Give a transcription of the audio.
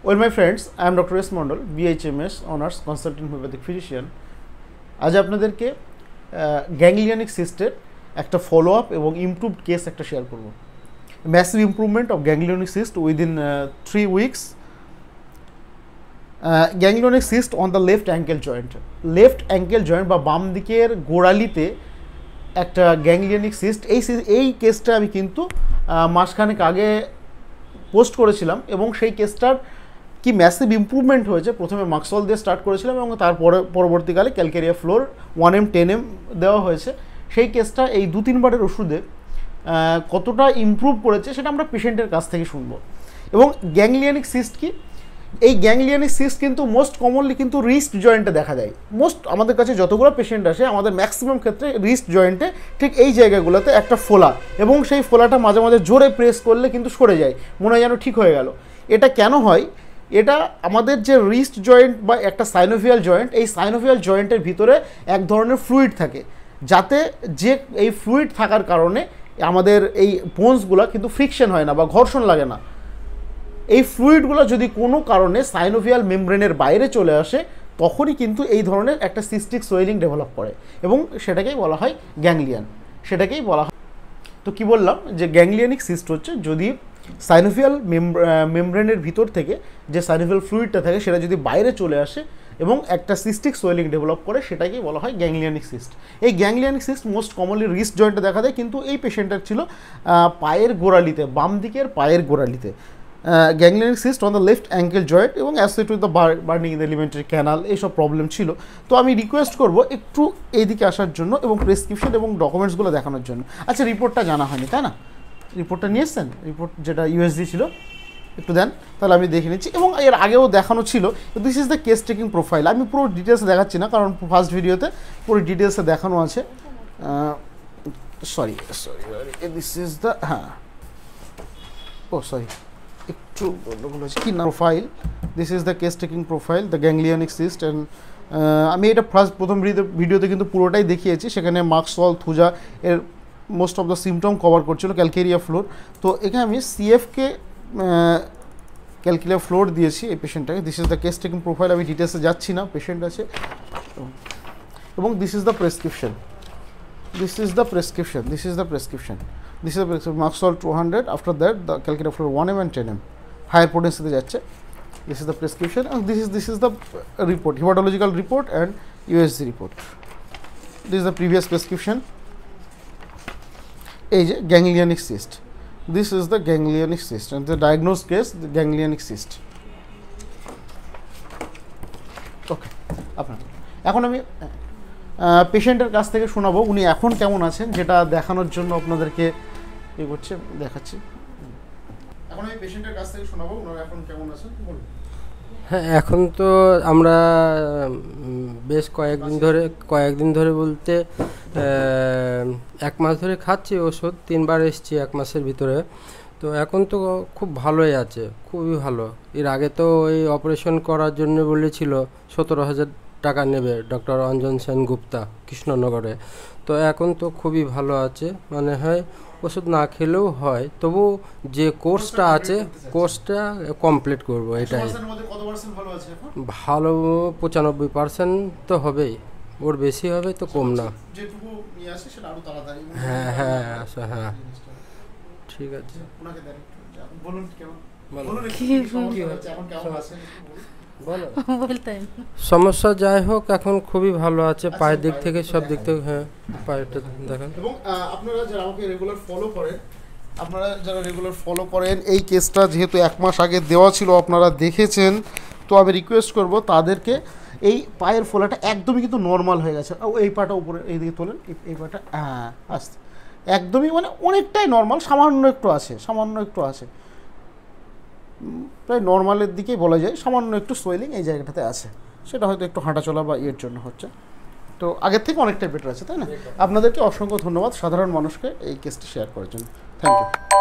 Well, my friends, I am Dr. S. Mondal, BHMS Honors Consultant Homeopathic Physician. আজ আপনাদেরকে ganglionic সিস্টের একটা follow up এবং improved case একটা শেয়ার করব। Massive improvement of ganglionic cyst within 3 weeks. Ganglionic cyst on the left ankle joint. Left ankle joint বা বাম দিকের গোড়ালিতে একটা গ্যাংলিয়নিক সিস্ট, এই কেসটা আমি কিন্তু মাসখানেক আগে পোস্ট করেছিলাম এবং সেই কেসটার কি ম্যাসিভ ইমপ্রুভমেন্ট হয়েছে। প্রথমে মাক্সল দিয়ে স্টার্ট করেছিলাম এবং তারপরে পরবর্তীকালে ক্যালকেরিয়া ফ্লোর 1M 10M দেওয়া হয়েছে। সেই কেসটা এই 2-3 বারের ওষুধে কতটা ইমপ্রুভ করেছে সেটা আমরা পেশেন্টের কাছ থেকে শুনবো। এবং গ্যাংলিয়নিক সিস্ট কি, এই গ্যাংলিয়নিক সিস্ট কিন্তু মোস্ট কমনলি কিন্তু রিস্ট জয়েন্টে দেখা যায়। আমাদের কাছে যতগুলো পেশেন্ট আসে আমাদের ম্যাক্সিমাম ক্ষেত্রে রিস্ট জয়েন্টে ঠিক এই জায়গাগুলোতে একটা ফোলা, এবং সেই ফোলাটা মাঝে মাঝে জোরে প্রেস করলে কিন্তু সরে যায়, মনে হয় যেন ঠিক হয়ে গেল। এটা কেন হয়? এটা আমাদের যে রিস্ট জয়েন্ট বা একটা সাইনোভিয়াল জয়েন্ট, এই সাইনোভিয়াল জয়েন্টের ভিতরে এক ধরনের ফ্লুইড থাকে, যাতে যে এই ফ্লুইড থাকার কারণে আমাদের এই বোনসগুলো কিন্তু ফ্রিকশন হয় না বা ঘর্ষণ লাগে না। এই ফ্লুইডগুলো যদি কোনো কারণে সাইনোভিয়াল মেমব্রেনের বাইরে চলে আসে তখনই কিন্তু এই ধরনের একটা সিস্টিক সোয়েলিং ডেভেলপ করে এবং সেটাকেই বলা হয় গ্যাংলিয়ন, সেটাকেই বলা হয়। তো কি বললাম যে গ্যাংলিয়নিক সিস্ট হচ্ছে যদি সাইনোভিয়াল মেমব্রেনের ভিতর থেকে যে সাইনোভিয়াল ফ্লুইডটা থাকে সেটা যদি বাইরে চলে আসে এবং একটা সিস্টিক সোয়েলিং ডেভেলপ করে, সেটাকেই বলা হয় গ্যাংলিয়নিক সিস্ট। এই গ্যাংলিয়নিক সিস্ট মোস্ট কমনলি রিস্ট জয়েন্টে দেখা দেয়, কিন্তু এই পেশেন্টের ছিল পায়ের গোড়ালিতে, বাম দিকের পায়ের গোড়ালিতে ganglionic cyst on the left ankle joint এবং associated with the burning in the alimentary canal, এইসব প্রবলেম ছিল। তো আমি রিকোয়েস্ট করব একটু এইদিকে আসার জন্য এবং প্রেসক্রিপশন এবং ডকুমেন্টসগুলো দেখানোর জন্য। আচ্ছা, রিপোর্টটা জানা হয়নি তাই না? রিপোর্টটা নিয়ে এসছেন? রিপোর্ট যেটা ইউএসজি ছিল একটু দেন, তাহলে আমি দেখে নিচ্ছি। এবং এর আগেও দেখানো ছিল। This is the case taking profile. আমি পুরো ডিটেলসে দেখাচ্ছি না, কারণ ফার্স্ট ভিডিওতে পুরো ডিটেলসে দেখানো আছে। সরি দিস ইজ দ্য একটু বলে কি না profile. This is the case taking profile, the ganglionic cyst. And আমি এটা প্রথম ভিডিওতে কিন্তু পুরোটাই দেখিয়েছি, সেখানে মাক্সওয়াল থুজা এর most of the symptom cover করছিল, ক্যালকেরিয়া ফ্লোর। তো এখানে আমি সিএফকে ক্যালকেরিয়া ফ্লোর দিয়েছি এই পেশেন্টটাকে। This is the case taking profile, আমি ডিটেলসে যাচ্ছি না, পেশেন্ট আছে। এবং this is the prescription, this is the prescription, this is the prescription, this is the prescription. মাক্সওয়াল 200, after that the calcarea fluor 1M and 10M higher পোটেন্সিতে যাচ্ছে। This is the prescription and this is the report, hematological report and USG report. This is the previous prescription. এই যে ganglionic cyst, this is the ganglionic cyst and the diagnosed case the ganglionic cyst. Okay, আপনার এখন আমি পেশেন্টের কাছ থেকে শোনাবো উনি এখন কেমন আছেন, যেটা দেখানোর জন্য আপনাদেরকে এ করছে, দেখাচ্ছি। এখন আমি পেশেন্টের কাছ থেকে শোনাবো উনি এখন কেমন আছেন, বলুন। হ্যাঁ, এখন তো আমরা বেশ কয়েকদিন ধরে বলতে 1 মাস ধরে খাচ্ছি ওষুধ, 3 বার এসেছি 1 মাসের ভিতরে। তো এখন তো খুব ভালোই আছে, খুবই ভালো। এর আগে তো ওই অপারেশন করার জন্য বলেছিল 17,000 টাকা নেবে ডক্টর অঞ্জন সেনগুপ্তা কৃষ্ণনগরে। তো এখন তো খুবই ভালো আছে, মানে হয় ওষুধ না খেলেও হয়, তবু যে কোর্সটা আছে কোর্সটা কমপ্লিট করব, এটাই ভালো। 95% তো হবেই, ওর বেশি হবে তো কম না। হ্যাঁ হ্যাঁ আচ্ছা, হ্যাঁ ঠিক আছে। সমস্যা যাই হোক এখন খুবই ভালো আছে, পায়ের দিক থেকে সব দিক থেকে। হ্যাঁ, পায়েরটা দেখেন। এবং আপনারা যারা আমাকে রেগুলার ফলো করেন এই কেসটা যেহেতু 1 মাস আগে দেওয়া ছিল আপনারা দেখেছেন, তো আমি রিকোয়েস্ট করব তাদেরকে, এই পায়ের ফোলাটা একদমই কিন্তু নর্মাল হয়ে গেছে। এই পাটা উপরে এইদিকে তোলেন, এই পাটা আস্তে একদমই মানে অনেকটাই নর্মাল, সামান্য একটু আছে, প্রায় নর্মালের দিকেই বলা যায়। সামান্য একটু সোয়েলিং এই জায়গাটাতে আছে, সেটা হয়তো একটু হাঁটাচলা বা এর জন্য হচ্ছে। তো আগের থেকে অনেকটাই বেটার আছে, তাই না? আপনাদেরকে অসংখ্য ধন্যবাদ সাধারণ মানুষকে এই কেসটি শেয়ার করার জন্য। Thank you.